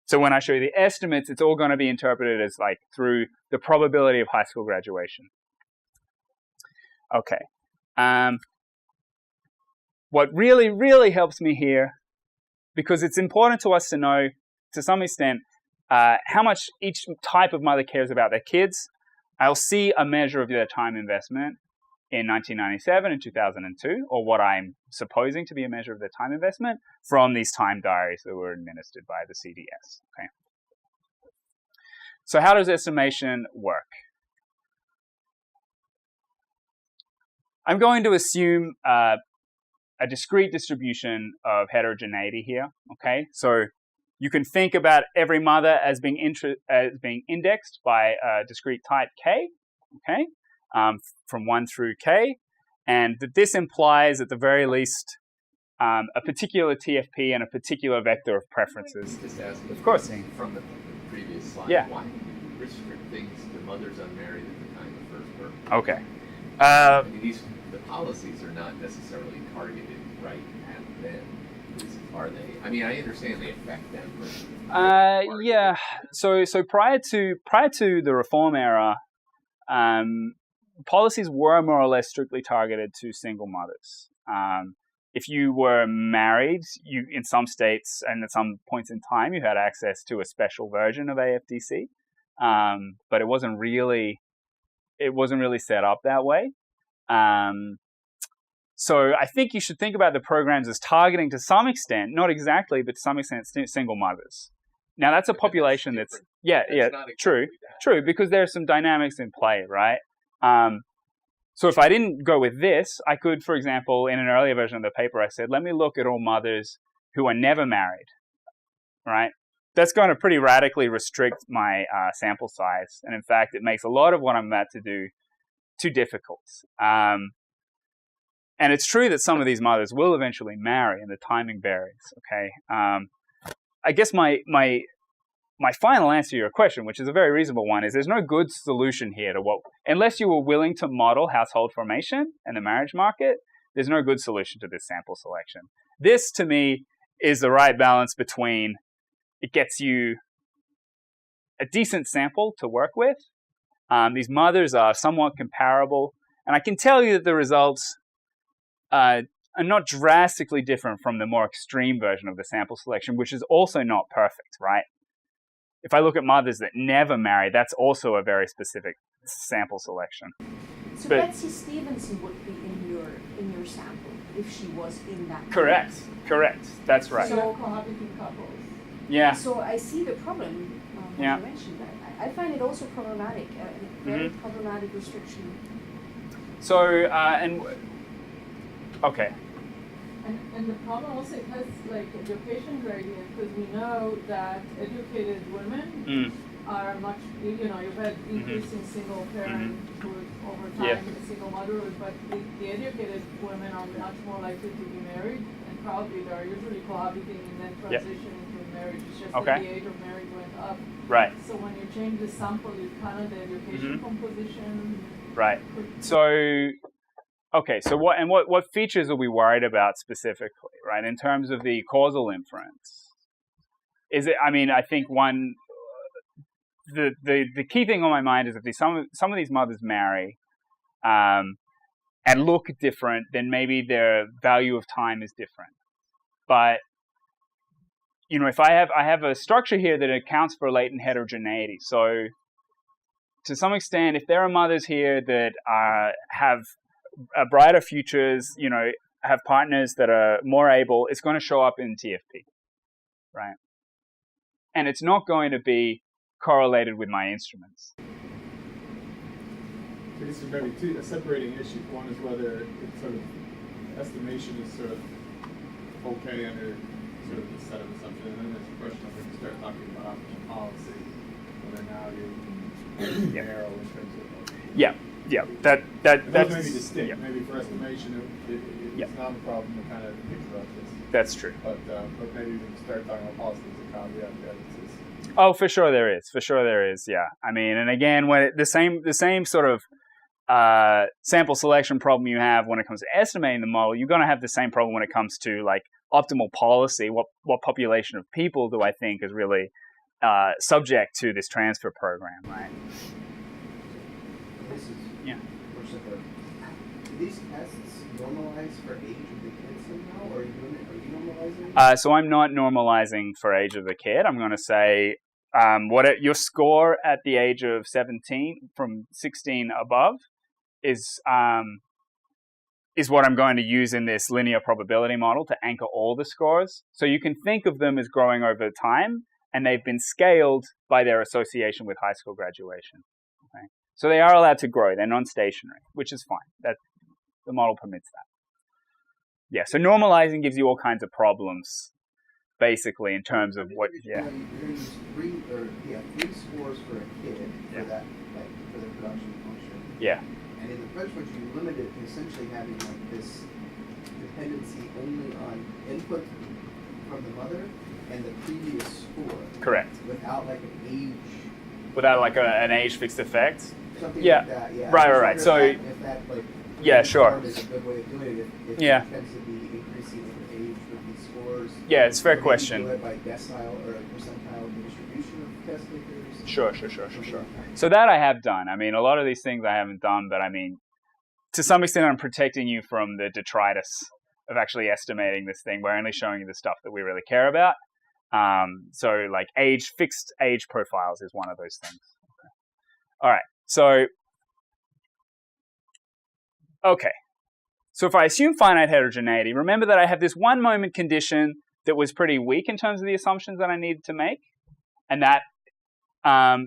So when I show you the estimates, it's all going to be interpreted as like through the probability of high school graduation. Okay. What really, really helps me here, because it's important to us to know, to some extent, how much each type of mother cares about their kids. I'll see a measure of their time investment in 1997 and 2002, or what I'm supposing to be a measure of their time investment from these time diaries that were administered by the CDS. Okay. So how does estimation work? I'm going to assume a discrete distribution of heterogeneity here. Okay, so you can think about every mother as being indexed by a discrete type K. Okay. From 1 through K, and that this implies at the very least a particular TFP and a particular vector of preferences. Just ask, of course. From the previous slide, yeah. Why do you restrict things to mothers unmarried at the time of first birth? Okay. I mean, the policies are not necessarily targeted right at them, are they? I mean, I understand they affect them. But yeah. So prior to the reform era, policies were more or less strictly targeted to single mothers. If you were married, in some states and at some points in time, you had access to a special version of AFDC, but it wasn't really set up that way. So I think you should think about the programs as targeting to some extent, not exactly, but to some extent, single mothers. Now that's a population that's true, because there are some dynamics in play, right? So if I didn't go with this, I could, for example, in an earlier version of the paper, I said, let me look at all mothers who are never married, right? That's going to pretty radically restrict my sample size. And in fact, it makes a lot of what I'm about to do too difficult. And it's true that some of these mothers will eventually marry, and the timing varies, okay? I guess my final answer to your question, which is a very reasonable one, is there's no good solution here to unless you were willing to model household formation and the marriage market, there's no good solution to this sample selection. This, to me, is the right balance between it gets you a decent sample to work with. These mothers are somewhat comparable, and I can tell you that the results are not drastically different from the more extreme version of the sample selection, which is also not perfect, right? If I look at mothers that never marry, that's also a very specific sample selection. So Betsy Stevenson would be in your sample if she was in that. Correct. That's right. So cohabiting couples. Yeah. So I see the problem Yeah. you mentioned that. I find it also problematic, a very problematic restriction. So, okay. And the problem also it has like education gradient, because we know that educated women are much, you've had increasing single parenthood over time, single motherhood, but the educated women are much more likely to be married, and probably they are usually cohabiting and then transition into marriage. It's just that the age of marriage went up. Right. So when you change the sample, you kind of the education composition. Right. So, okay. So what features are we worried about specifically, right? In terms of the causal inference, is it? I mean, I think the key thing on my mind is if some of these mothers marry, and look different, then maybe their value of time is different. But if I have a structure here that accounts for latent heterogeneity, so to some extent, if there are mothers here that have brighter futures, have partners that are more able, it's going to show up in TFP, right? And it's not going to be correlated with my instruments. So this is maybe a separating issue. One is whether it's sort of estimation is sort of okay under sort of the set of assumptions, and then there's a question of when you start talking about option policy, whether now you narrow in terms of that's maybe distinct. Yeah. Maybe for estimation, it's not a problem to kind of think about this. That's true. But maybe when you start talking about policy as a caveat, Oh, for sure there is. For sure there is. Yeah. I mean, and again, when the same sort of sample selection problem you have when it comes to estimating the model, you're going to have the same problem when it comes to like optimal policy. What population of people do I think is really subject to this transfer program, right? This is more simpler. Do these tests normalize for age of the kid somehow, or are you normalizing? So I'm not normalizing for age of the kid. I'm going to say your score at the age of 17 from 16 above is what I'm going to use in this linear probability model to anchor all the scores. So you can think of them as growing over time, and they've been scaled by their association with high school graduation. Okay? So they are allowed to grow. They're non-stationary, which is fine. That the model permits that. Yeah, so normalizing gives you all kinds of problems, basically, in terms of what. You're going to use three scores for a kid for that, like for the production function. Yeah. And in the production function, you limit it to essentially having like this dependency only on input from the mother and the previous score. Correct. Without like an age. Without like an age fixed effect. Something like that. Yeah. Right. So. If that like. Yeah, sure. Is a good way of doing it. If it tends to be increasing with age with these scores. Yeah, it's a fair question. Do it by decile or percentile of the distribution of test takers. Sure. So that I have done. I mean, a lot of these things I haven't done, but I mean, to some extent, I'm protecting you from the detritus of actually estimating this thing. We're only showing you the stuff that we really care about. So like fixed age profiles is one of those things. Okay. All right. So if I assume finite heterogeneity, remember that I have this one moment condition that was pretty weak in terms of the assumptions that I needed to make, and that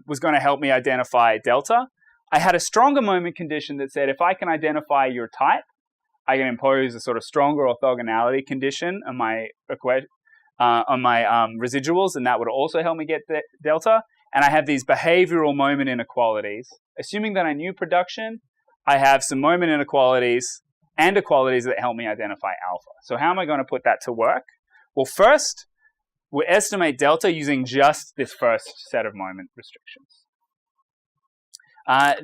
was going to help me identify delta. I had a stronger moment condition that said if I can identify your type, I can impose a sort of stronger orthogonality condition on my residuals, and that would also help me get the delta. And I have these behavioral moment inequalities. Assuming that I knew production, I have some moment inequalities and equalities that help me identify alpha. So how am I going to put that to work? Well, first, we estimate delta using just this first set of moment restrictions.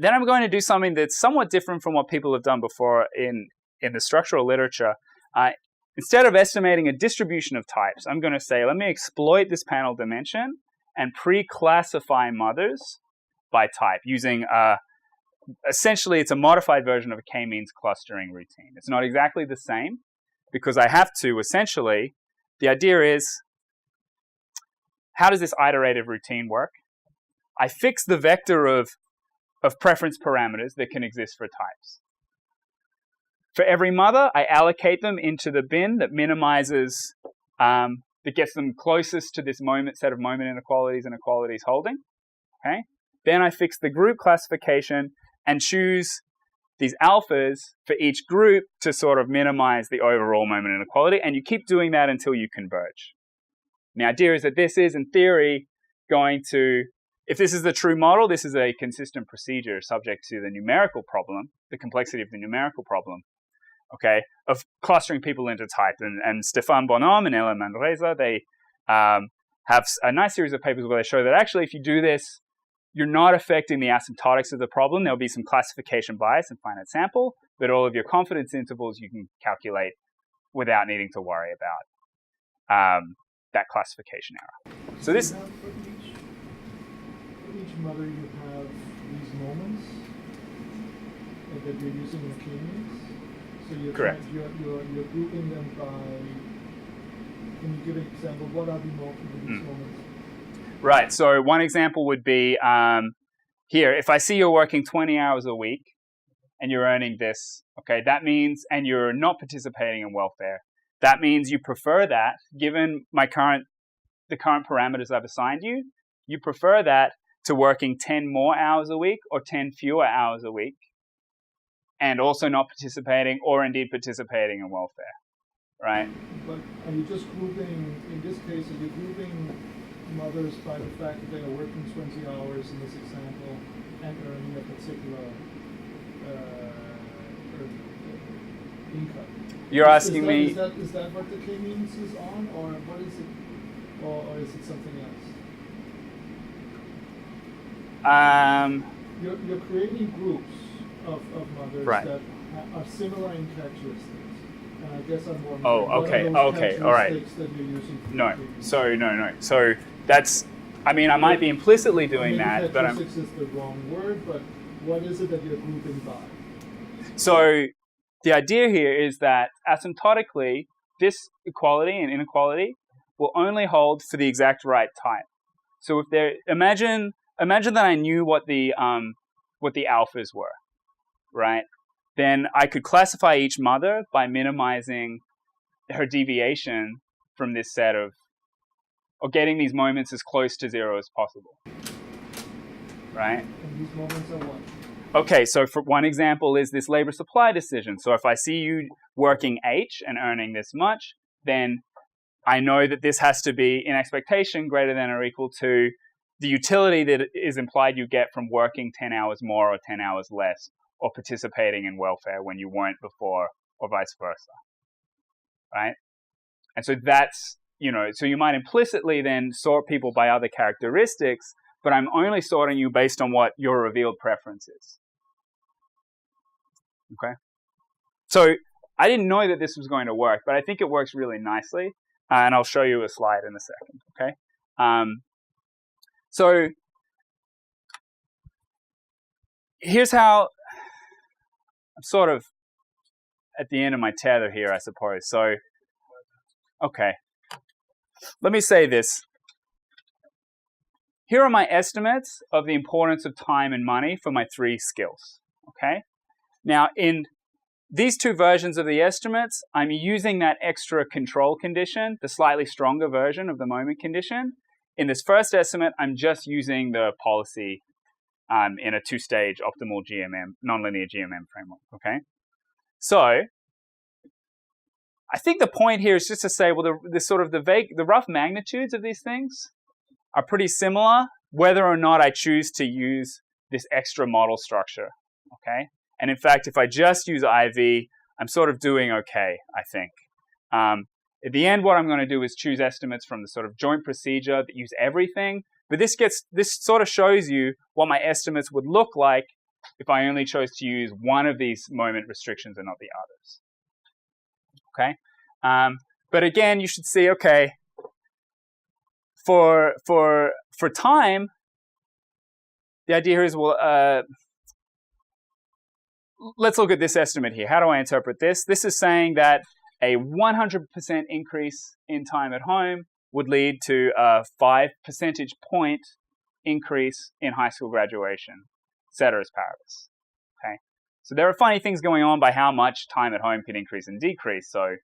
Then I'm going to do something that's somewhat different from what people have done before in the structural literature. Instead of estimating a distribution of types, I'm going to say, let me exploit this panel dimension and pre-classify mothers by type using essentially, it's a modified version of a k-means clustering routine. It's not exactly the same because I have to essentially, the idea is, how does this iterative routine work? I fix the vector of preference parameters that can exist for types. For every mother, I allocate them into the bin that minimizes, that gets them closest to this set of moment inequalities and equalities holding. Okay? Then I fix the group classification and choose these alphas for each group to sort of minimize the overall moment inequality, and you keep doing that until you converge. And the idea is that this is, in theory, going to, if this is the true model, this is a consistent procedure subject to the numerical problem, the complexity of the numerical problem, okay, of clustering people into type. And Stéphane Bonhomme and Ella Manresa, they have a nice series of papers where they show that actually if you do this, you're not affecting the asymptotics of the problem. There'll be some classification bias and finite sample, but all of your confidence intervals you can calculate without needing to worry about that classification error. So this... For each mother you have these moments that you're using in k-means. So you're correct. You're grouping them by, can you give an example? What are the these moments? Right, so one example would be here, if I see you're working 20 hours a week and you're earning this, okay, that means, and you're not participating in welfare, that means you prefer that, given the current parameters I've assigned you, you prefer that to working 10 more hours a week or 10 fewer hours a week, and also not participating or indeed participating in welfare, right? But are you just grouping, in this case, are you grouping mothers by the fact that they are working 20 hours in this example and earning a particular income? You're asking me... Is that what the k-means is on, or what is it, or is it something else? You're creating groups of mothers right. that are similar in characteristics. And I guess I'm more... Oh, okay, okay, all right. That you're using no, so that's... I mean, I might be implicitly doing that, but I'm... Characteristics is the wrong word, but what is it that you're grouping by? So the idea here is that asymptotically, this equality and inequality will only hold for the exact right type. So if there, imagine that I knew what the alphas were, right? Then I could classify each mother by minimizing her deviation from this set of, or getting these moments as close to zero as possible, right? And these moments are what? Okay, so for one example is this labor supply decision. So if I see you working H and earning this much, then I know that this has to be in expectation greater than or equal to the utility that is implied you get from working 10 hours more or 10 hours less, or participating in welfare when you weren't before, or vice versa, right? And so that's, so you might implicitly then sort people by other characteristics, but I'm only sorting you based on what your revealed preference is. Okay? So I didn't know that this was going to work, but I think it works really nicely, and I'll show you a slide in a second, okay? So here's how I'm sort of at the end of my tether here, I suppose. So, okay, let me say this. Here are my estimates of the importance of time and money for my three skills, okay? Now, in these two versions of the estimates, I'm using that extra control condition, the slightly stronger version of the moment condition. In this first estimate, I'm just using the policy in a two-stage optimal GMM, nonlinear GMM framework, okay? So, I think the point here is just to say, well, the rough magnitudes of these things are pretty similar, whether or not I choose to use this extra model structure, okay? And in fact, if I just use IV, I'm sort of doing okay, I think. At the end, what I'm going to do is choose estimates from the sort of joint procedure that use everything. But this sort of shows you what my estimates would look like if I only chose to use one of these moment restrictions and not the others. Okay? But again, you should see, okay, for time, the idea here is, well, let's look at this estimate here. How do I interpret this? This is saying that a 100% increase in time at home would lead to a 5 percentage point increase in high school graduation, ceteris paribus. Okay, so there are funny things going on by how much time at home can increase and decrease. So,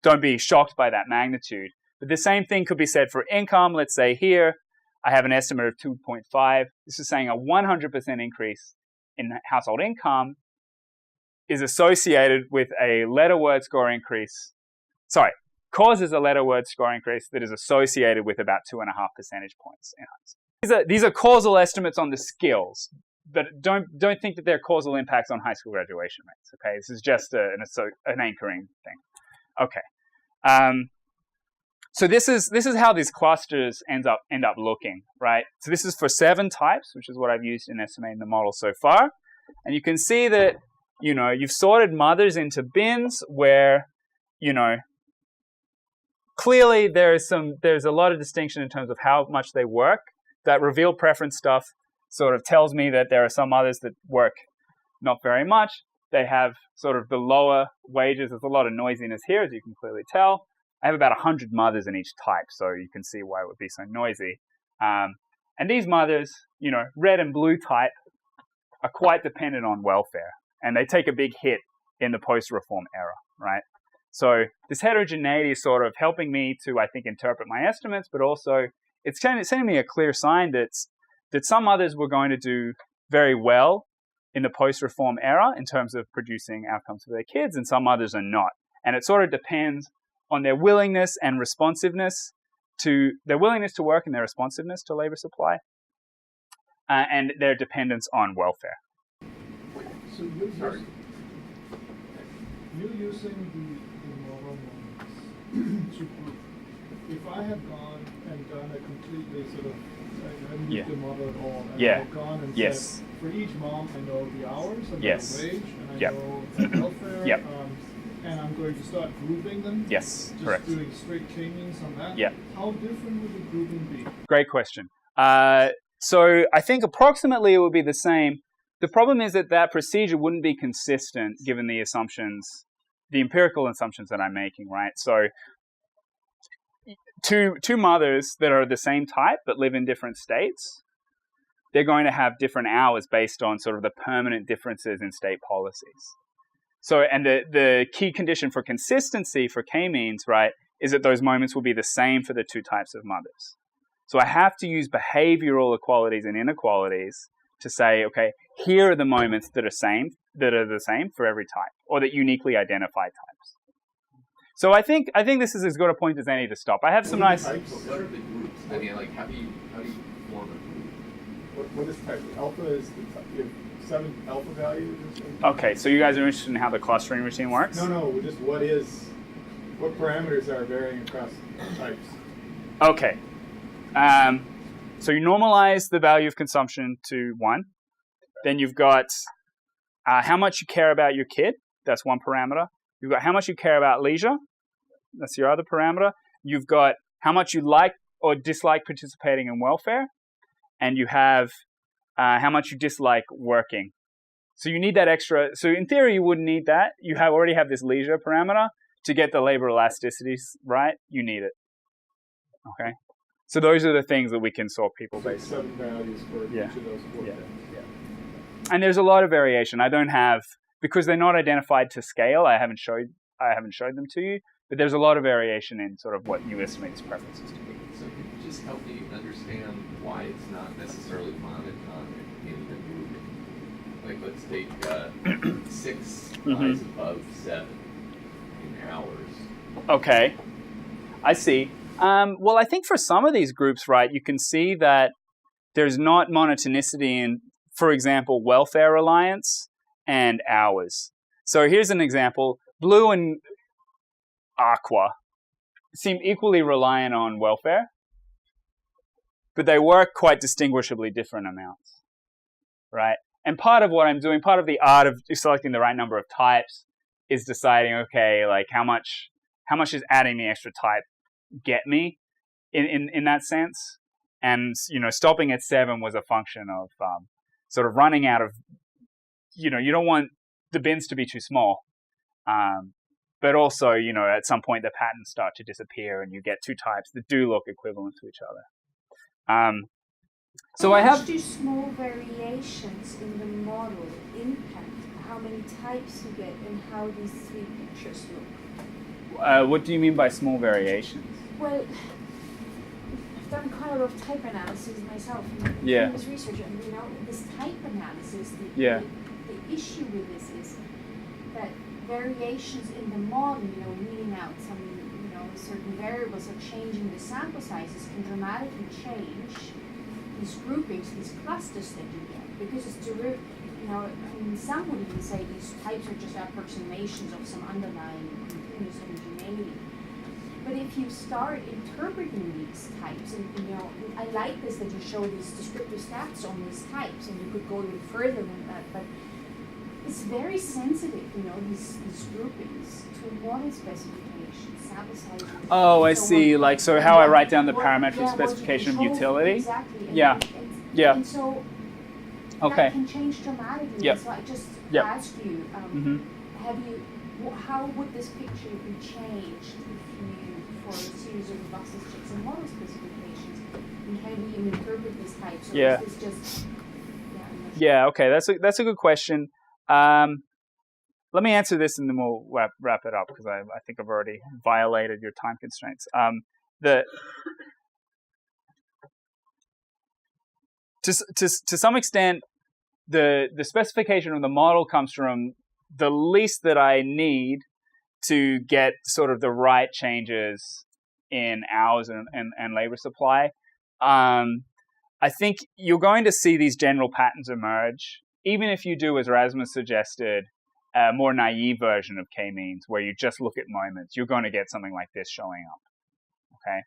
don't be shocked by that magnitude. But the same thing could be said for income. Let's say here, I have an estimate of 2.5. This is saying a 100% increase in household income is associated with a letter word score increase. Sorry, causes a letter word score increase that is associated with about 2.5 percentage points in high school. These are causal estimates on the skills, but don't think that they're causal impacts on high school graduation rates. Okay, this is just an anchoring thing. Okay, so this is how these clusters end up looking, right? So this is for 7 types, which is what I've used in estimating the model so far, and you can see that you've sorted mothers into bins where clearly there's a lot of distinction in terms of how much they work. That reveal preference stuff sort of tells me that there are some mothers that work not very much. They have sort of the lower wages. There's a lot of noisiness here, as you can clearly tell. I have about 100 mothers in each type, so you can see why it would be so noisy. And these mothers, red and blue type, are quite dependent on welfare, and they take a big hit in the post-reform era, right? So this heterogeneity is sort of helping me to, I think, interpret my estimates, but also it's sending me a clear sign that some others were going to do very well in the post-reform era in terms of producing outcomes for their kids, and some others are not. And it sort of depends on their willingness and responsiveness to work and their responsiveness to labor supply, and their dependence on welfare. So you're using the model models to prove. If I had gone and done a completely sort of, I hadn't used the model at all, and I had gone and said, for each mom I know the hours, I know the wage, and I know the welfare, and I'm going to start grouping them. Yes, just correct. Doing straight k-means on that. Yeah. How different would the grouping be? Great question. So I think approximately it would be the same. The problem is that procedure wouldn't be consistent given the assumptions, the empirical assumptions that I'm making, right? So two mothers that are the same type but live in different states, they're going to have different hours based on sort of the permanent differences in state policies. So, and the key condition for consistency for k-means, right, is that those moments will be the same for the 2 types of mothers. So I have to use behavioral equalities and inequalities to say, okay, here are the moments that are the same for every type, or that uniquely identify types. So I think this is as good a point as any to stop. I have some nice. What are the groups? I mean, like, how do you form a group? What is type? Alpha is you have 7 alpha values or something? Okay, so you guys are interested in how the clustering routine works? No, just what parameters are varying across types? Okay. So you normalize the value of consumption to 1. Then you've got how much you care about your kid. That's one parameter. You've got how much you care about leisure. That's your other parameter. You've got how much you like or dislike participating in welfare. And you have how much you dislike working. So you need that extra. So in theory, you wouldn't need that. You already have this leisure parameter. To get the labor elasticities right, you need it. Okay? So those are the things that we can sort people based on. 7 values for each of those 4 things. And there's a lot of variation. I don't have, because they're not identified to scale, I haven't showed them to you, but there's a lot of variation in sort of what you estimate these preferences to be. So could you just help me understand why it's not necessarily monotonic in the grouping? Like, let's take 6 lies above 7 in hours. Okay, I see. Well, I think for some of these groups, right, you can see that there's not monotonicity in, for example, welfare reliance and hours. So here's an example. Blue and aqua seem equally reliant on welfare, but they work quite distinguishably different amounts, right? And part of what I'm doing, part of the art of selecting the right number of types is deciding, okay, like how much is adding the extra type get me in that sense? And, stopping at 7 was a function of sort of running out of, you don't want the bins to be too small. But also, at some point the patterns start to disappear and you get 2 types that do look equivalent to each other. So how much do small variations in the model impact how many types you get and how these 3 pictures look? What do you mean by small variations? Well, done quite a lot of type analysis myself in Yeah. previous research, and this type analysis, Yeah. the issue with this is that variations in the model, reading out some, certain variables or changing the sample sizes can dramatically change these groupings, these clusters that you get, because it's some would even say these types are just approximations of some underlying continuous homogeneity. But if you start interpreting these types, and I like this that you show these descriptive stats on these types, and you could go even further than that, but it's very sensitive, these groupings to model specification, sample sizes. Oh, I so see. on. So how I write down the What- parametric yeah, what you specification of control, utility? Exactly. Yeah. Yeah. And so Okay. that can change dramatically. Yep. So I just Yep. ask you, Mhm. how would this picture be changed if you, for a series of robustness checks and model specifications, and how do you interpret these types? Or Yeah. is this just, Yeah. Okay. That's a good question. Let me answer this and then we'll wrap it up, because I think I've already violated your time constraints. To some extent, the specification of the model comes from the least that I need to get sort of the right changes in hours and labor supply. I think you're going to see these general patterns emerge, even if you do, as Rasmus suggested, a more naive version of k-means, where you just look at moments. You're going to get something like this showing up. Okay.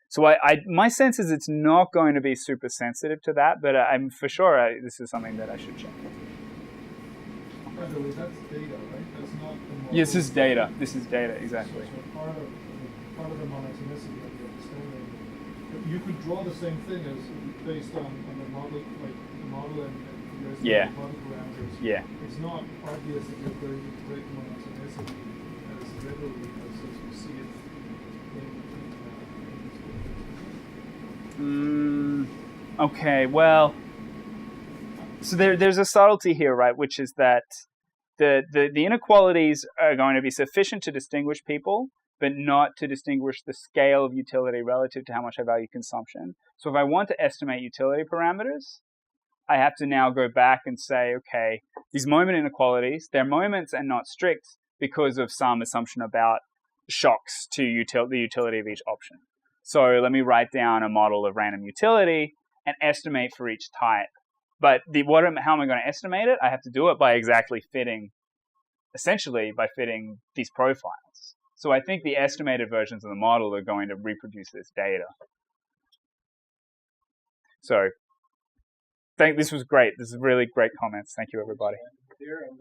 So my sense is it's not going to be super sensitive to that, but I'm for sure this is something that I should check. By the way, that's data, right? That's not the model. Yes, this is data. This is data, exactly. So part of the monotonicity of the understanding. But you could draw the same thing as based on the model, like the model and the rest Yeah. of the model parameters. Yeah. It's not obvious that you're going to break monotonicity as readily as you see it Okay, well, so there's a subtlety here, right, which is that the inequalities are going to be sufficient to distinguish people, but not to distinguish the scale of utility relative to how much I value consumption. So if I want to estimate utility parameters, I have to now go back and say, okay, these moment inequalities, they're moments and not strict because of some assumption about shocks to the utility of each option. So let me write down a model of random utility and estimate for each type. But how am I going to estimate it? I have to do it by essentially by fitting these profiles. So I think the estimated versions of the model are going to reproduce this data. So this was great. This is really great comments. Thank you, everybody. here and